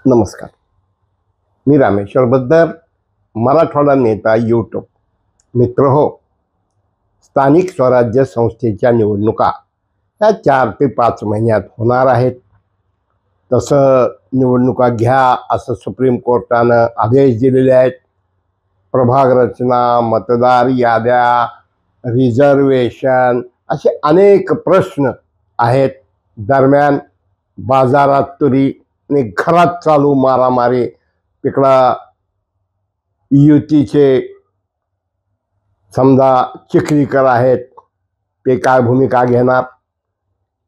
नमस्कार. मी रामेश्वर बद्दर, मराठवाडा नेता यूट्यूब. मित्र हो, स्थानिक स्वराज्य संस्थेच्या निवडणुका या 4 ते 5 महिन्यात होणार आहेत. तसं निवडणुका घ्या असं सुप्रीम कोर्टानं आदेश दिलेले आहेत. प्रभाग रचना, मतदार याद्या, रिझर्वेशन असे अनेक प्रश्न आहेत. दरम्यान बाजारात तुरी आणि घरात चालू मारामारी. तिकडं युतीचे समजा चिखलीकर आहेत, ते काय भूमिका घेणार,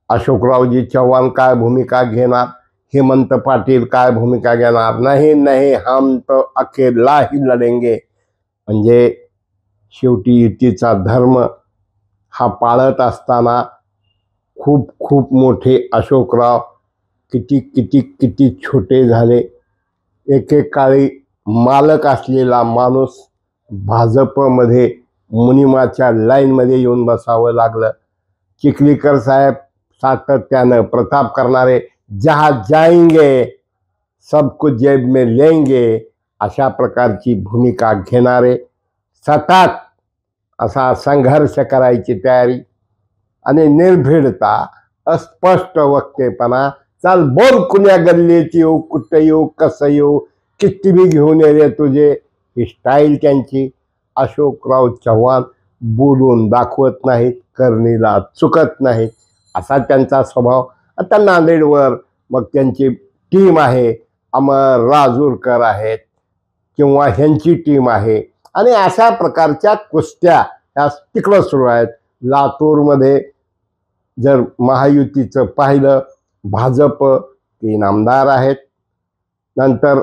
अशोकरावजी चव्हाण काय भूमिका घेणार, हेमंत पाटील काय भूमिका घेणार. नाही हम तो अकेला ही लढेंगे. म्हणजे शेवटी युतीचा धर्म हा पाळत असताना खूप खूप मोठे अशोकराव किती छोटे झाले. एकेकाळी मालक असलेला माणूस भाजपमध्ये मुनिमाच्या लाईनमध्ये येऊन बसावं लागलं. चिखलीकर साहेब सातत्यानं प्रताप करणारे, जहाँ जाएंगे सब कुछ जेब में लेंगे अशा प्रकारची भूमिका घेणारे, सतत असा संघर्ष करायची तयारी आणि निर्भीडता, अस्पष्ट वक्तेपणा. चाल बोल कुण्या गल्लीत येऊ, कुठं येऊ, कसं येऊ, किती बी घेऊन ये रे तुझे, ही स्टाईल त्यांची. अशोकराव चव्हाण बोलून दाखवत नाहीत, करणीला चुकत नाहीत, असा त्यांचा स्वभाव. आता नांदेडवर मग त्यांची टीम आहे, अमर राजूरकर आहेत किंवा ह्यांची टीम आहे, आणि अशा प्रकारच्या कुस्त्या ह्या तिकडं सुरू आहेत. लातूरमध्ये जर महायुतीचं पाहिलं, भाजप 3 आमदार आहेत. नंतर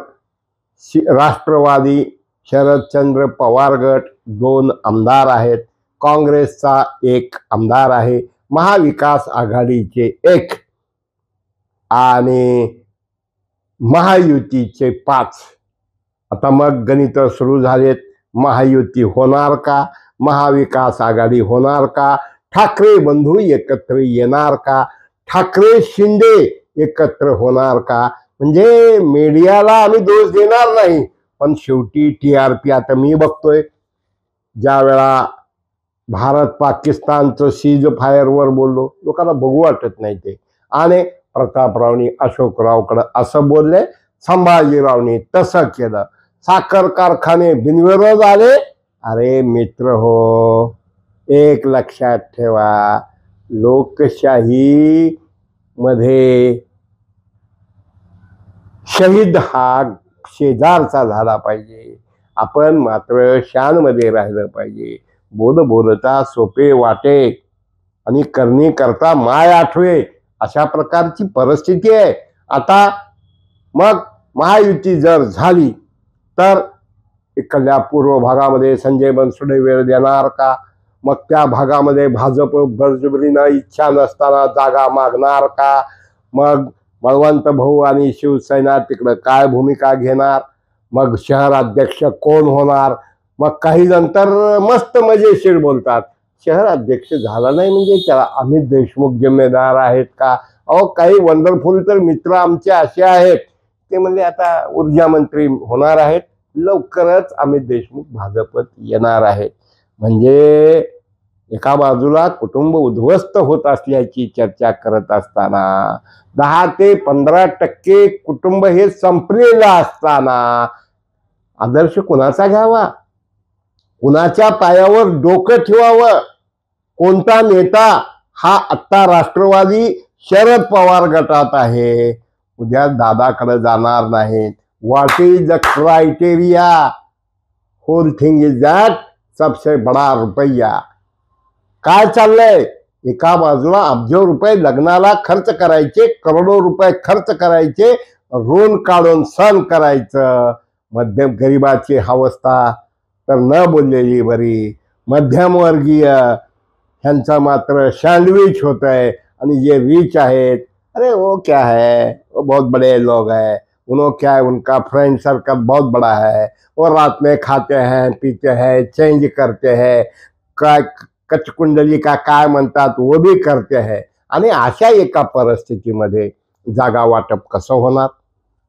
राष्ट्रवादी शरदचंद्र पवार गट 2 आमदार आहेत. काँग्रेसचा 1 आमदार आहे. महाविकास आघाडीचे 1 आणि महायुतीचे 5. आता मग गणित सुरू झालेत. महायुती होणार का, महाविकास आघाडी होणार का, ठाकरे बंधू एकत्र येणार का, ठाकरे शिंदे एकत्र होणार का. म्हणजे मीडियाला आम्ही दोष देणार नाही, पण शेवटी TRP. आता मी बघतोय, ज्या वेळा भारत पाकिस्तानचं सीज फायरवर बोललो, लोकांना बघू वाटत नाही ते. आणि प्रतापरावनी अशोकरावकडं असं बोलले, संभाजीरावनी तसं केलं, साखर कारखाने बिनविरोध आले. अरे मित्र हो, एक लक्षात ठेवा, लोकशाही मध्ये शहीद हा शेजारचा झाला पाहिजे. आपण मात्र शानमध्ये राहिलं पाहिजे. बोलता सोपे वाटे आणि करणी करता माय आठवे, अशा प्रकारची परिस्थिती आहे. आता मग महायुती जर झाली तर इकडल्या पूर्व भागामध्ये संजय बनसोडे वेळ देणार का, मग त्या भागामध्ये भाजप बळजबरीनं इच्छा नसताना जागा मागणार का, मग बळवंत भाऊ आणि शिवसेना तिकडं काय भूमिका घेणार, मग शहर अध्यक्ष कोण होणार. मग काही नंतर मस्त मजेशीर बोलतात, शहर अध्यक्ष झाला नाही म्हणजे त्याला अमित देशमुख जिम्मेदार आहेत का. अहो, काही वंडरफुल तर मित्र आमचे असे आहेत, ते म्हणजे आता ऊर्जा मंत्री होणार आहेत, लवकरच अमित देशमुख भाजपत येणार आहेत. म्हणजे एका बाजूला कुटुंब उद्ध्वस्त होत असल्याची चर्चा करत असताना, 10 ते 15% कुटुंब हे संपलेलं असताना आदर्श कुणाचा घ्यावा, कुणाच्या पायावर डोकं ठेवावं. कोणता नेता हा आत्ता राष्ट्रवादी शरद पवार गटात आहे, उद्या दादाकडे जाणार नाहीत. What is the criteria, whole thing is that सबसे बडा रुपया. काय चाललंय, एका बाजूला अब्ज रुपये लग्नाला खर्च करायचे, करोडो रुपये खर्च करायचे, ऋण काढून सण करायचं. मध्यम गरिबाची अवस्था तर न बोललेली बरी. मध्यमवर्गीय ह्यांचा मात्र सँडविच होत आहे. आणि जे रिच आहेत, अरे वो क्या है, वो बहुत बड़े लोग हैं, उन्हों क्या है, उनका फ्रेंड सर्कल बहुत बड़ा है, वो रात में खाते हैं, पीते हैं, चेंज करते हैं, काय कचकुंडली का काय म्हणतात वो भी करते हैं. आणि अशा एका परिस्थितीमध्ये जागा वाटप कसं होणार.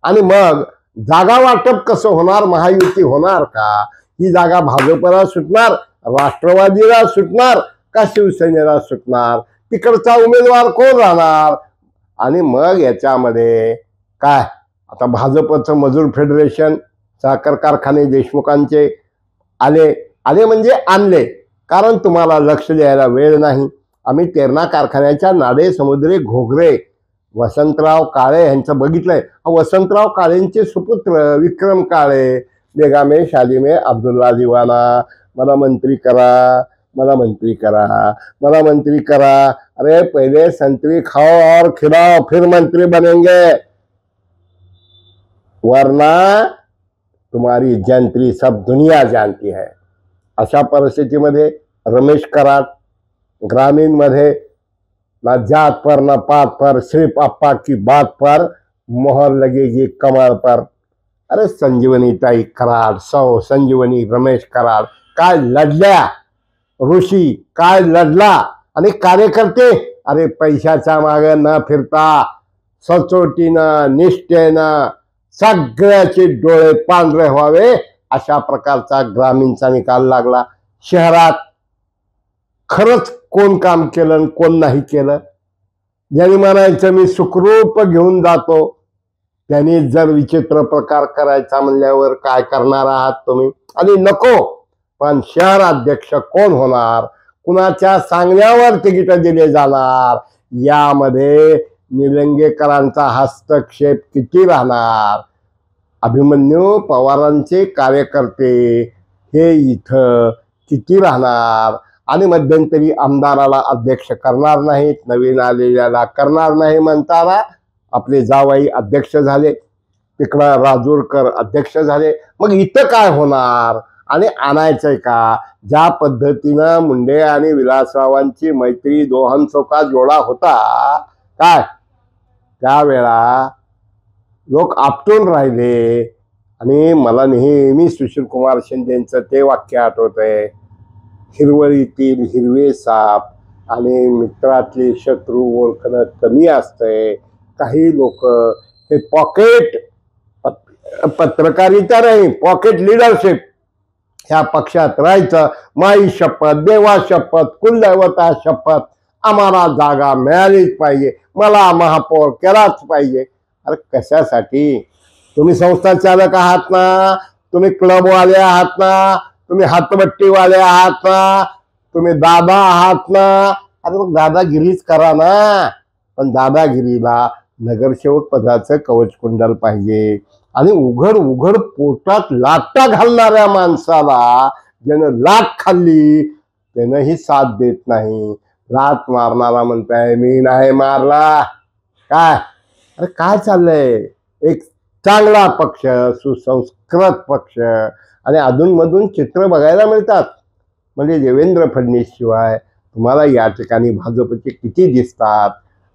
आणि मग जागा वाटप कसं होणार, महायुती होणार का, ही जागा भाजपला सुटणार, राष्ट्रवादीला सुटणार का शिवसेनेला सुटणार, तिकडचा उमेदवार कोण राहणार. आणि मग याच्यामध्ये काय, आता भाजपचं मजूर फेडरेशन, साखर कारखाने देशमुखांचे आले आले म्हणजे आणले, कारण तुम्हाला लक्ष द्यायला वेळ नाही. आम्ही तेरणा कारखान्याच्या नाडे समुद्रे घोगरे वसंतराव काळे यांचं बघितलंय. वसंतराव काळेंचे सुपुत्र विक्रम काळे, बेगामे शालिमे अब्दुल्ला दिवाना, मला मंत्री करा, मला मंत्री करा, मला मंत्री करा. अरे पहले संतरी खाओ और खिलाओ फिर मंत्री बनेंगे, वरना तुम्हारी जंत्री सब दुनिया जानती है. अशा परिस्थितीमध्ये रमेश कराड ग्रामीण मध्ये ना जात पर ना पात पर, सिर्फ अप्पा की बात पर मोहर लगेगी कमर पर. अरे संजीवनी ताई कराड, संजीवनी रमेश कराड काय लढल्या, ऋषी काय लढला. आणि कार्यकर्ते अरे पैशाच्या मागे न फिरता सचोटीनं निष्ठेनं सगळ्याचे डोळे पांढरे व्हावे अशा प्रकारचा ग्रामीणचा निकाल लागला. शहरात खरंच कोण काम केलं कोण नाही केलं, ज्यांनी म्हणायचं मी सुखरूप घेऊन जातो, त्यांनी जर विचित्र प्रकार करायचा म्हणल्यावर काय करणार आहात तुम्ही. आणि नको, पण शहर अध्यक्ष कोण होणार, कुणाच्या सांगण्यावर तिकीट दिले जाणार, यामध्ये निलंगेकरांचा हस्तक्षेप किती राहणार. अभिमन्यू पवारांचे कार्यकर्ते हे इथं किती राहणार. आणि मध्यंतरी आमदाराला अध्यक्ष करणार नाहीत, नवीन आलेल्याला करणार नाही म्हणताना आपले जावाई अध्यक्ष झाले, तिकडं राजूरकर अध्यक्ष झाले. मग इथं काय होणार. आणि आणायचंय का, ज्या पद्धतीनं मुंडे आणि विलासरावांची मैत्री दोहांचोका जोडा होता काय, त्यावेळा लोक आपटून राहिले. आणि मला नेहमी सुशील कुमार शिंदेचं ते वाक्य आठवतंय, हिरवळीतील हिरवे साप आणि मित्रातले शत्रू ओळखणं कमी असतंय. काही लोक हे पॉकेट पत्रकारिता नाही, पॉकेट लिडरशिप ह्या पक्षात राहायचं. माई शपथ, देवा शपथ, कुलदैवता शपथ, आम्हाला जागा मिळालीच पाहिजे, मला महापौर केलाच पाहिजे. अरे कशासाठी. तुम्ही संस्था चालक आहात ना, तुम्ही क्लबवाले आहात ना, तुम्ही हातबट्टीवाले आहात ना, तुम्ही दादा आहात ना. अरे मग दादागिरीच करा ना, पण दादागिरीला नगरसेवक पदाचं कवचकुंडल पाहिजे. आणि उघड उघड पोटात लाटा घालणाऱ्या माणसाला ज्यानं लाट खाल्ली त्यानंही साथ देत नाही. लाट मारणारा म्हणताय मी नाही मारला काय. अरे काय चाललंय. एक चांगला पक्ष, सुसंस्कृत पक्ष, आणि अधूनमधून चित्र बघायला मिळतात. म्हणजे देवेंद्र फडणवीस शिवाय तुम्हाला या ठिकाणी भाजपचे किती दिसतात.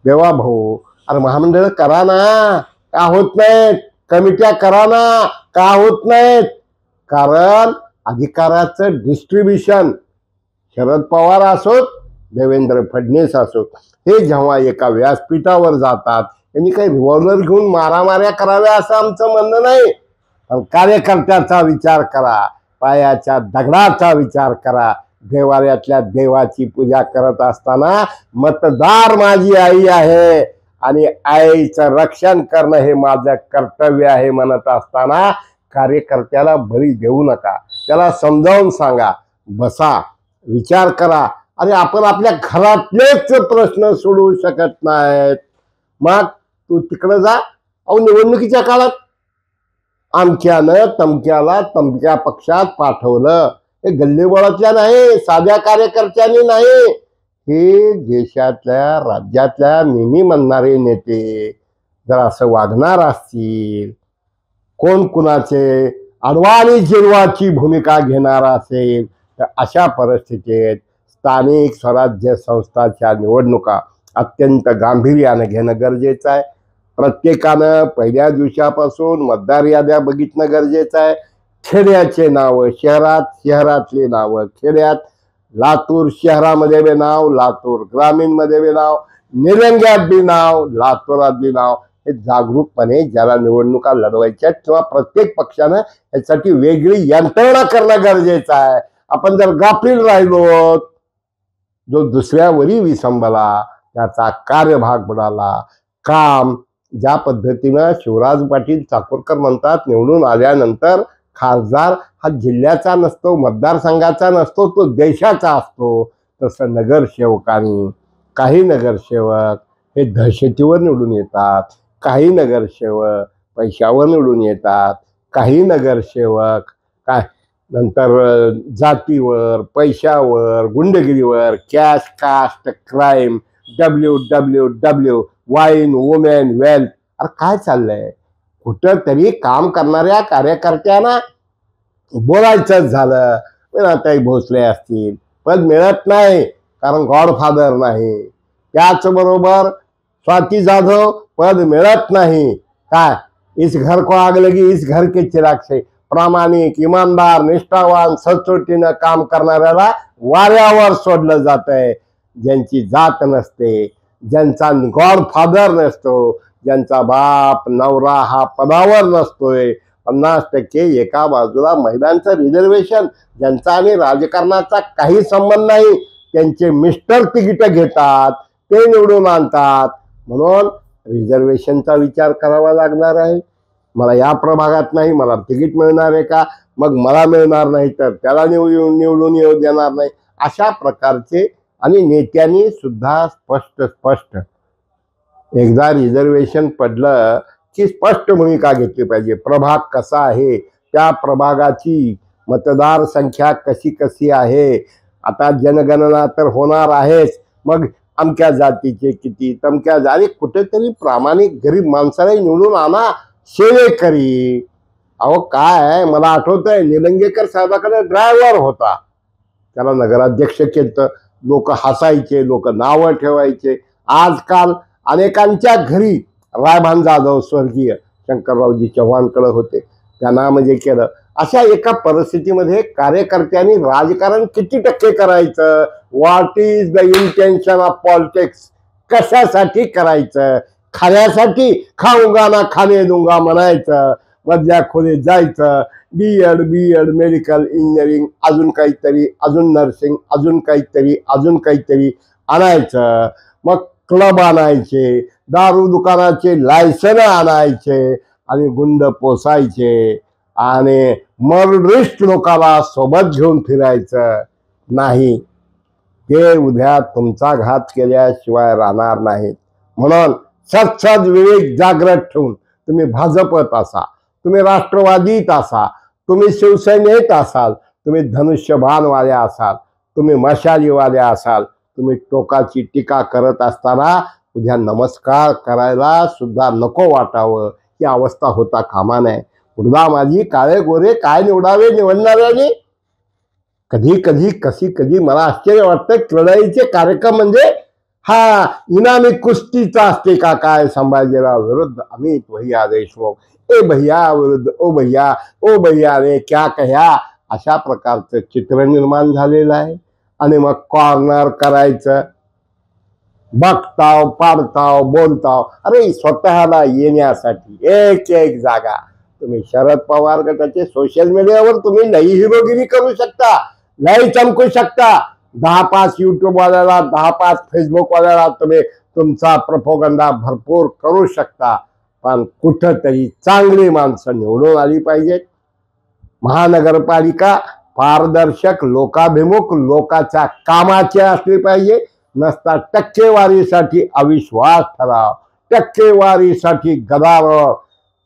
देवा भाऊ, अरे महामंडळ करा ना, का होत नाहीत. कमिट्या करा ना, का होत नाहीत. कारण अधिकाराचं डिस्ट्रीब्युशन शरद पवार असोत, देवेंद्र फडणवीस असोत, हे जेव्हा एका व्यासपीठावर जातात, त्यांनी काही रिव्हॉल्वर घेऊन मारामाऱ्या कराव्या असं आमचं म्हणणं नाही. पण कार्यकर्त्याचा विचार करा, पायाच्या दगडाचा विचार करा. देवालयातल्या देवाची पूजा करत असताना मतदार माझी आई आहे आणि आईचं रक्षण करणं हे माझं कर्तव्य आहे म्हणत असताना कार्यकर्त्याला बळी देऊ नका. त्याला समजावून सांगा, बसा, विचार करा. अरे आपण आपल्या घरातलेच प्रश्न सोडवू शकत नाहीत, मग तू तिकडे जा. अहो निवडणुकीच्या काळात आमक्यानं तमक्याला तमक्या पक्षात पाठवलं. हे गल्लीबोळातल्या नाही, साध्या कार्यकर्त्यांनी नाही, हे देशातल्या राज्यातल्या नेहमी म्हणणारे नेते जर असं वागणार असतील, कोण कुणाचे अडवा आणि जिरवाची भूमिका घेणार असेल, तर अशा परिस्थितीत स्थानिक स्वराज्य संस्थांच्या निवडणुका अत्यंत गांभीर्याने घेणं गरजेचं आहे. प्रत्येकानं पहिल्या दिवसापासून मतदार याद्या बघितणं गरजेचं आहे. खेड्याचे नावं शहरात, शहरातले नावं खेड्यात, लातूर शहरामध्ये बी नाव, लातूर ग्रामीण मध्ये बी नाव, निलंग्यात बी नाव, लातूरात बी नाव, हे जागरूकपणे ज्याला निवडणुका लढवायच्या किंवा प्रत्येक पक्षानं यासाठी वेगळी यंत्रणा करणं गरजेचं आहे. आपण जर गाफील राहिलो, जो दुसऱ्यावरी विसंबला त्याचा कार्यभाग बुडाला. काम ज्या पद्धतीनं शिवराज पाटील चाकूरकर म्हणतात, निवडून आल्यानंतर खासदार हा जिल्ह्याचा नसतो, मतदारसंघाचा नसतो, तो देशाचा असतो. तसं नगरसेवकांनी, काही नगरसेवक हे दहशतीवर निवडून येतात, काही नगरसेवक पैशावर निवडून येतात, काही नगरसेवक काय नंतर जातीवर, पैशावर, गुंडगिरीवर, cash caste crime, WWW, wine women wealth. अरे काय चाललंय? कुठंतरी काम करणाऱ्या कार्यकर्त्यांना बोलायचं झालं, मीनाताई भोसले असतील, पद मिळत नाही कारण गॉडफादर नाही. त्याचबरोबर स्वाती जाधव, पद मिळत नाही. काय इस घर को आग लगी इस घर के चिराग से. प्रामाणिक, इमानदार, निष्ठावान, सचोटीनं काम करणाऱ्याला वाऱ्यावर सोडलं जात आहे. ज्यांची जात नसते, ज्यांचा गॉडफादर नसतो, ज्यांचा बाप नवरा हा पदावर नसतोय, 50% एका बाजूला महिलांचं रिझर्वेशन, ज्यांचा आणि राजकारणाचा काही संबंध नाही, त्यांचे मिस्टर तिकीट घेतात, ते निवडून आणतात. म्हणून रिझर्वेशनचा विचार करावा लागणार आहे. मला या प्रभागात नाही, मला तिकीट मिळणार आहे का? मग मला मिळणार नाही तर त्याला निवडून येऊ देणार नाही. अशा प्रकारचे आणि नेत्यांनी सुद्धा स्पष्ट एकदा रिझर्वेशन पडलं की स्पष्ट भूमिका घेतली पाहिजे. प्रभाग कसा आहे, त्या प्रभागाची मतदार संख्या कशी आहे. आता जनगणना तर होणार आहेच, मग अमक्या जातीचे किती, तमक्या जाती, कुठेतरी प्रामाणिक गरीब माणसाला निवडून आणा, सेवेकरी. अहो काय, मला आठवतंय निलंगेकर साहेबाकडे ड्रायव्हर होता, त्याला नगराध्यक्ष केलं. लोक हसायचे, लोक नावं ठेवायचे. आजकाल अनेकांच्या घरी रायभान जाधव स्वर्गीय शंकररावजी चव्हाणकडे होते, त्यांना म्हणजे केलं. अशा एका परिस्थितीमध्ये कार्यकर्त्यांनी राजकारण किती टक्के करायचं? What is the intention of politics? कशासाठी करायचं? खाण्यासाठी? खाऊंगा ना खाणे दूंगा म्हणायचं, मधल्या खोलीत जायचं, BEd मेडिकल इंजिनिअरिंग, अजून काहीतरी, अजून नर्सिंग, अजून काहीतरी आणायचं. मग क्लब आणायचे, दारू दुकानाचे लायसन आणायचे आणि गुंड पोसायचे आणि मर्डरिस्ट लोकांना सोबत घेऊन फिरायचं नाही. ते उद्या तुमचा घात केल्याशिवाय राहणार नाहीत. म्हणून सत्सद विवेक जागृत ठेवून तुम्ही भाजपत असा, तुम्ही राष्ट्रवादीत असा, तुम्ही शिवसेनेत असाल, तुम्ही धनुष्यबाणवाले असाल, तुम्ही मशालीवाले असाल, तुम्ही टोकाची टीका करत असताना उद्या नमस्कार करायला सुद्धा नको वाटावं, ही अवस्था होता कामा नये. उडदा माझी काळे गोरे काय निवडावे निवडणाऱ्याने. कधी मला आश्चर्य वाटतं, लढाईचे कार्यक्रम म्हणजे हा इनामी कुस्तीचा असते का काय? संभाजीराव विरुद्ध अमित भैया देशमुख, ए भैया विरुद्ध ओ भैया ने क्या कह्या, अशा प्रकारचं चित्र निर्माण झालेलं आहे. आणि मग कॉर्नर करायचं, बघताव, पाडताव, बोलताव. अरे स्वतःला येण्यासाठी एक जागा. तुम्ही शरद पवार गटाचे सोशल मीडियावर तुम्ही लई हिरोगिरी करू शकता, लई चमकू शकता. 10-5 युट्यूब वाल्याला, 10-5 फेसबुक वाल्याला तुम्ही तुमचा प्रोपगंडा भरपूर करू शकता, पण कुठंतरी चांगली माणसं निवडून आली पाहिजेत. महानगरपालिका पारदर्शक, लोकाभिमुख, लोकांच्या कामाची असली पाहिजे. नसता टक्केवारीसाठी अविश्वास ठराव, टक्केवारीसाठी गदारोळ,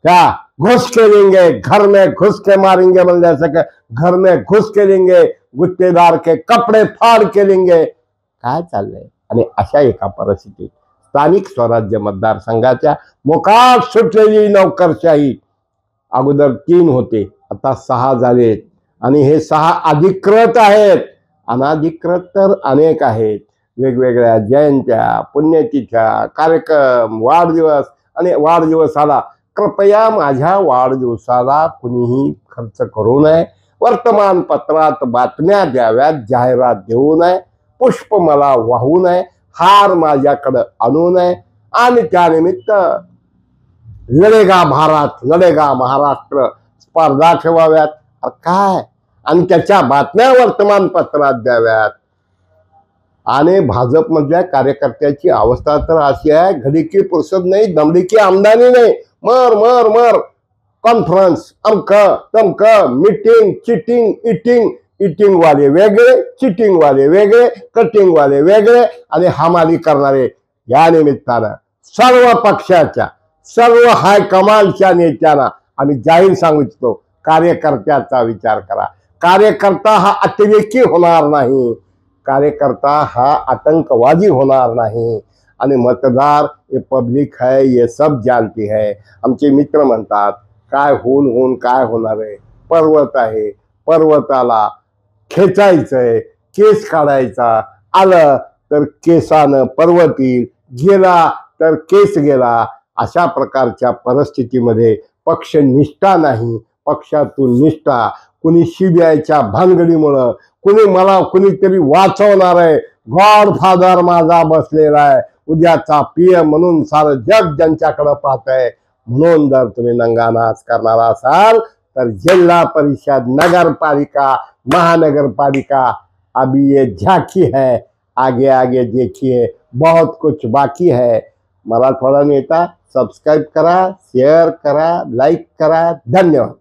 क्या घुस के लेंगे घर में घुस के मारेंगे म्हणल्यासारखं, घर में घुस के लेंगे, गुत्तेदार के कपडे फाड़ के लेंगे. काय चाललंय? आणि अशा एका परिस्थितीत स्थानिक स्वराज्य मतदारसंघाच्या मोकाट सुटलेली नोकरशाही, अगोदर 3 होते, आता 6 झालेत. आणि हे 6 अधिकृत आहेत, अनाधिकृत तर अनेक आहेत. वेगवेगळ्या जयंत्या, पुण्यतिथ्या, कार्यक्रम, वाढदिवस. आणि वाढदिवसाला कृपया माझ्या वाढदिवसाला कुणीही खर्च करू नये, वर्तमानपत्रात बातम्या द्याव्यात, जाहिरात देऊ नये, पुष्प मला वाहू नये, हार माझ्याकडं आणू नये. आणि त्यानिमित्त लढेगा भारत, लढेगा महाराष्ट्र स्पर्धा ठेवाव्यात. काय आणि त्याच्या बातम्या वर्तमानपत्रात द्याव्यात. आणि भाजपमधल्या कार्यकर्त्याची अवस्था तर अशी आहे, घडी की फुरसत नाही, दमडी की आमदानी नाही. मर मर मर कॉन्फरन्स, अमक तमक, मीटिंग, चिटिंग, इटिंग वाले वेगळे, चिटिंग वाले वेगळे, कटिंग वाले वेगळे आणि हमाली करणारे. या निमित्तानं सर्व पक्षाच्या, सर्व हायकमांडच्या नेत्यांना आम्ही जाहीर सांगू इच्छितो, कार्यकर्त्याचा विचार करा. कार्यकर्ता हा अतिरेकी होणार नाही, कार्यकर्ता हा आतंकवादी होणार नहीं. आणि मतदार ये पब्लिक है, ये सब जानती है. आमचे मित्र म्हणतात काय होऊन काय होणार आहे. पर्वत आहे, पर्वताला खेचायचंय, केस काढायचा, आलं तर केसानं पर्वत येईल, गेला तर केस गेला. अशा प्रकारच्या परिस्थितीमध्ये पक्ष निष्ठा नाही, पक्षातून निष्ठा. कुणी सीबीआयच्या भानगडीमुळं, कुणी मला कुणीतरी वाचवणार आहे, गॉडफादर माझा बसलेला आहे, उद्याचा पीएम म्हणून सारं जग ज्यांच्याकडे पाहत आहे. म्हणून जर तुम्ही नंगानाच करणार असाल तर जिल्हा परिषद, नगरपालिका, महानगरपालिका अभी ये झांकी है, आगे आगे देखिए बहुत कुछ बाकी है. मराठवाडा नेता सबस्क्राईब करा, शेअर करा, लाईक करा. धन्यवाद.